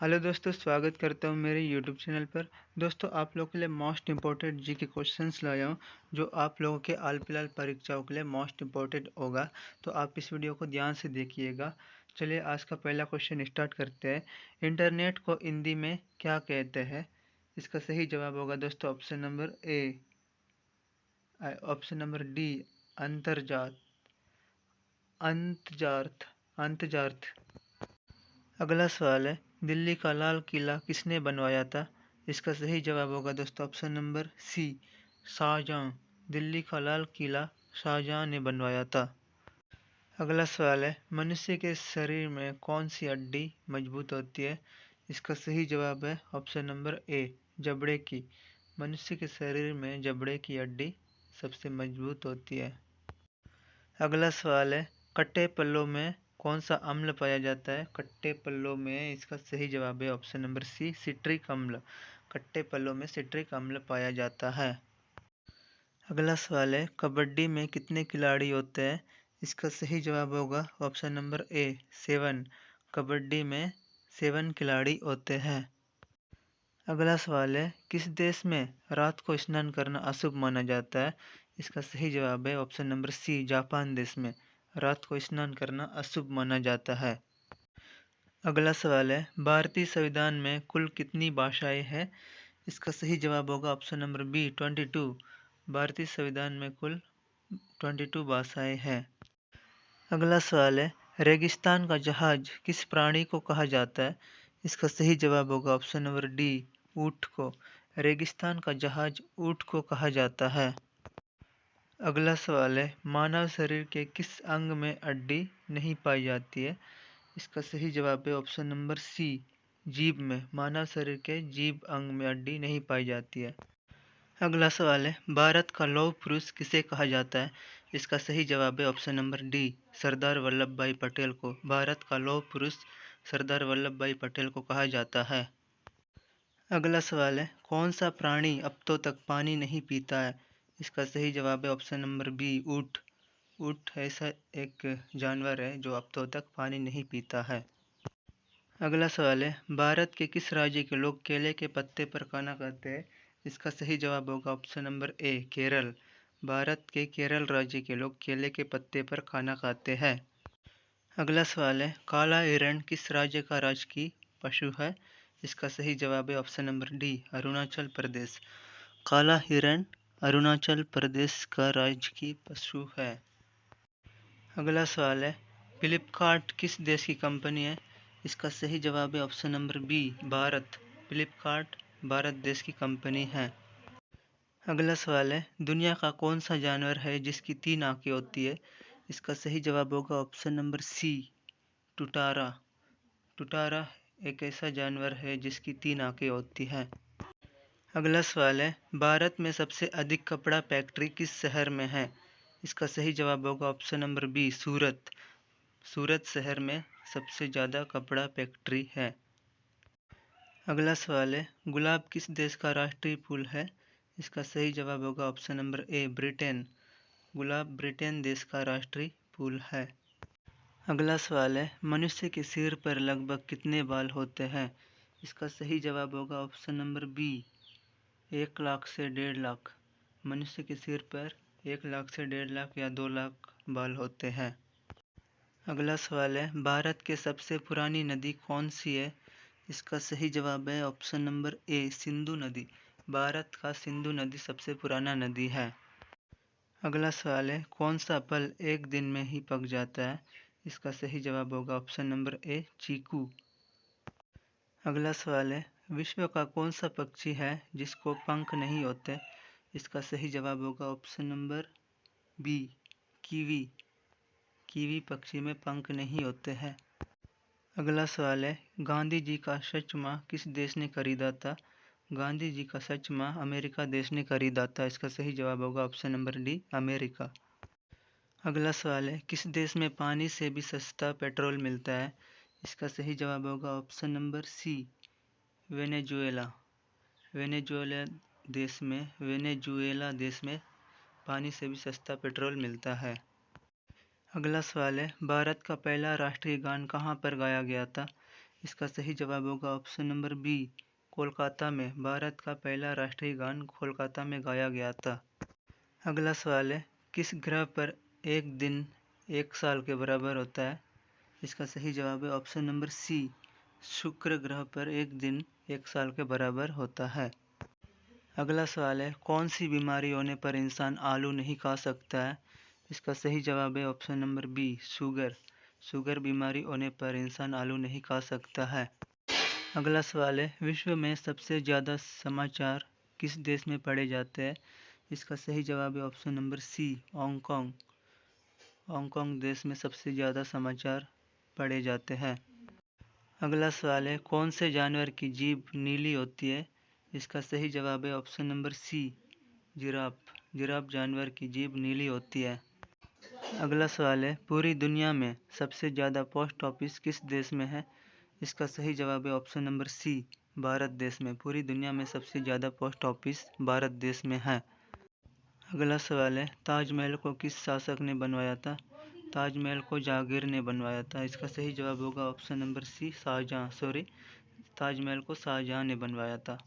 Hello दोस्तों, स्वागत करता हूँ मेरे यूट्यूब चैनल पर। दोस्तों, आप लोगों के लिए मोस्ट इम्पोर्टेंट जी के क्वेश्चंस लाया हूँ जो आप लोगों के हाल फिलहाल परीक्षाओं के लिए मोस्ट इम्पोर्टेंट होगा। तो आप इस वीडियो को ध्यान से देखिएगा। चलिए आज का पहला क्वेश्चन स्टार्ट करते हैं। इंटरनेट को हिंदी में क्या कहते हैं? इसका सही जवाब होगा दोस्तों option number A. Option number D, अंतर्जात अंतर्जार्थ अंतर्जार्थ। अगला सवाल है, दिल्ली का लाल किला किसने बनवाया था? इसका सही जवाब होगा दोस्तों option number C, Shahjahan. Delhi का लाल किला शाहजहां ने बनवाया था। अगला सवाल है, मनुष्य के शरीर में कौन सी हड्डी मजबूत होती है? इसका सही जवाब है ऑप्शन नंबर ए, जबड़े की। मनुष्य के शरीर में जबड़े की हड्डी सबसे मजबूत होती है। अगला सवाल है, कट्टे पल्लों में कौन सा अम्ल पाया जाता है? कट्टे पल्लों में इसका सही जवाब है ऑप्शन नंबर सी, सिट्रिक अम्ल। कट्टे पल्लों में सिट्रिक अम्ल पाया जाता है। अगला सवाल है, कबड्डी में कितने खिलाड़ी होते हैं? इसका सही जवाब होगा ऑप्शन नंबर ए, 7। कबड्डी में 7 खिलाड़ी होते हैं। अगला सवाल है, किस देश में रात को स्नान करना अशुभ माना जाता है? इसका सही जवाब है ऑप्शन नंबर सी, जापान देश में रात को स्नान करना अशुभ माना जाता है। अगला सवाल है, भारतीय संविधान में कुल कितनी भाषाएं हैं? इसका सही जवाब होगा ऑप्शन नंबर बी, 22। भारतीय संविधान में कुल 22 भाषाएं हैं। अगला सवाल है, रेगिस्तान का जहाज किस प्राणी को कहा जाता है? इसका सही जवाब होगा ऑप्शन नंबर डी, ऊँट को। रेगिस्तान का जहाज ऊँट को कहा जाता है। अगला सवाल है, मानव शरीर के किस अंग में हड्डी नहीं पाई जाती है? इसका सही जवाब है ऑप्शन नंबर सी, जीभ में। मानव शरीर के जीभ अंग में हड्डी नहीं पाई जाती है। अगला सवाल है, भारत का लौह पुरुष किसे कहा जाता है? इसका सही जवाब है option number D, Sardar Vallabh भाई पटेल को। भारत का लौह पुरुष सरदार वल्लभ भाई पटेल को कहा जाता है। अगला सवाल है, कौन सा प्राणी हफ्तों तक पानी नहीं पीता है? इसका सही जवाब है ऑप्शन नंबर बी, ऊँट। ऊँट ऐसा एक जानवर है जो हफ्तों तक पानी नहीं पीता है। अगला सवाल है, भारत के किस राज्य के लोग केले के पत्ते पर खाना खाते हैं? इसका सही जवाब होगा ऑप्शन नंबर ए, केरल। भारत के केरल राज्य के लोग केले के पत्ते पर खाना खाते हैं। अगला सवाल है, काला हिरण किस राज्य का राजकीय पशु है? इसका सही जवाब है option number D, Arunachal Pradesh. काला हिरण अरुणाचल प्रदेश का राजकीय पशु है। अगला सवाल है, फ्लिपकार्ट किस देश की कंपनी है? इसका सही जवाब है option number B, Bharat. Flipkart Bharat देश की कंपनी है। अगला सवाल है, दुनिया का कौन सा जानवर है जिसकी 3 आंखें होती है? इसका सही जवाब होगा ऑप्शन नंबर सी, टुटारा। टुटारा एक ऐसा जानवर है जिसकी 3 आंखें होती हैं। अगला सवाल है, भारत में सबसे अधिक कपड़ा फैक्ट्री किस शहर में है? इसका सही जवाब होगा ऑप्शन नंबर बी, सूरत। सूरत शहर में सबसे ज़्यादा कपड़ा फैक्ट्री है। अगला सवाल है, गुलाब किस देश का राष्ट्रीय फूल है? इसका सही जवाब होगा ऑप्शन नंबर ए, ब्रिटेन। गुलाब ब्रिटेन देश का राष्ट्रीय फूल है। अगला सवाल है, मनुष्य के सिर पर लगभग कितने बाल होते हैं? इसका सही जवाब होगा ऑप्शन नंबर बी, 1 लाख से 1.5 लाख। मनुष्य के सिर पर 1 लाख से 1.5 लाख या 2 लाख बाल होते हैं। अगला सवाल है, भारत की सबसे पुरानी नदी कौन सी है? इसका सही जवाब है ऑप्शन नंबर ए, सिंधु नदी। भारत का सिंधु नदी सबसे पुराना नदी है। अगला सवाल है, कौन सा फल एक दिन में ही पक जाता है? इसका सही जवाब होगा ऑप्शन नंबर ए, चीकू। अगला सवाल है, विश्व का कौन सा पक्षी है जिसको पंख नहीं होते? इसका सही जवाब होगा option number B, kiwi. Kiwi पक्षी में पंख नहीं होते हैं। अगला सवाल है, गांधी जी का सच माह किस देश ने खरीदा था? गांधी जी का सच माह अमेरिका देश ने खरीदा था। इसका सही जवाब होगा ऑप्शन नंबर डी, अमेरिका। अगला सवाल है, किस देश में पानी से भी सस्ता पेट्रोल मिलता है? इसका सही जवाब होगा option number C, Venezuela. Venezuela देश में पानी से भी सस्ता पेट्रोल मिलता है। अगला सवाल है, भारत का पहला राष्ट्रीय गान कहाँ पर गाया गया था? इसका सही जवाब होगा ऑप्शन नंबर बी, कोलकाता में। भारत का पहला राष्ट्रीय गान कोलकाता में गाया गया था। अगला सवाल है, किस ग्रह पर एक दिन एक साल के बराबर होता है? इसका सही जवाब है ऑप्शन नंबर सी, शुक्र ग्रह पर एक दिन एक साल के बराबर होता है। अगला सवाल है, कौन सी बीमारी होने पर इंसान आलू नहीं खा सकता है? इसका सही जवाब है option number B, sugar. Sugar बीमारी होने पर इंसान आलू नहीं खा सकता है। अगला सवाल है, विश्व में सबसे ज़्यादा समाचार किस देश में पढ़े जाते हैं? इसका सही जवाब है option number C, Hong Kong. Hong Kong देश में सबसे ज़्यादा समाचार पढ़े जाते हैं। अगला सवाल है, कौन से जानवर की जीभ नीली होती है? इसका सही जवाब है option number C, giraffe. Giraffe जानवर की जीभ नीली होती है। अगला सवाल है, पूरी दुनिया में सबसे ज़्यादा पोस्ट ऑफिस किस देश में है? इसका सही जवाब है ऑप्शन नंबर सी, भारत देश में। पूरी दुनिया में सबसे ज़्यादा पोस्ट ऑफिस भारत देश में है। अगला सवाल है, ताजमहल को किस शासक ने बनवाया था? ताजमहल को जहांगीर ने बनवाया था। इसका सही जवाब होगा option number C, Shahjahan. Taj Mahal को शाहजहां ने बनवाया था।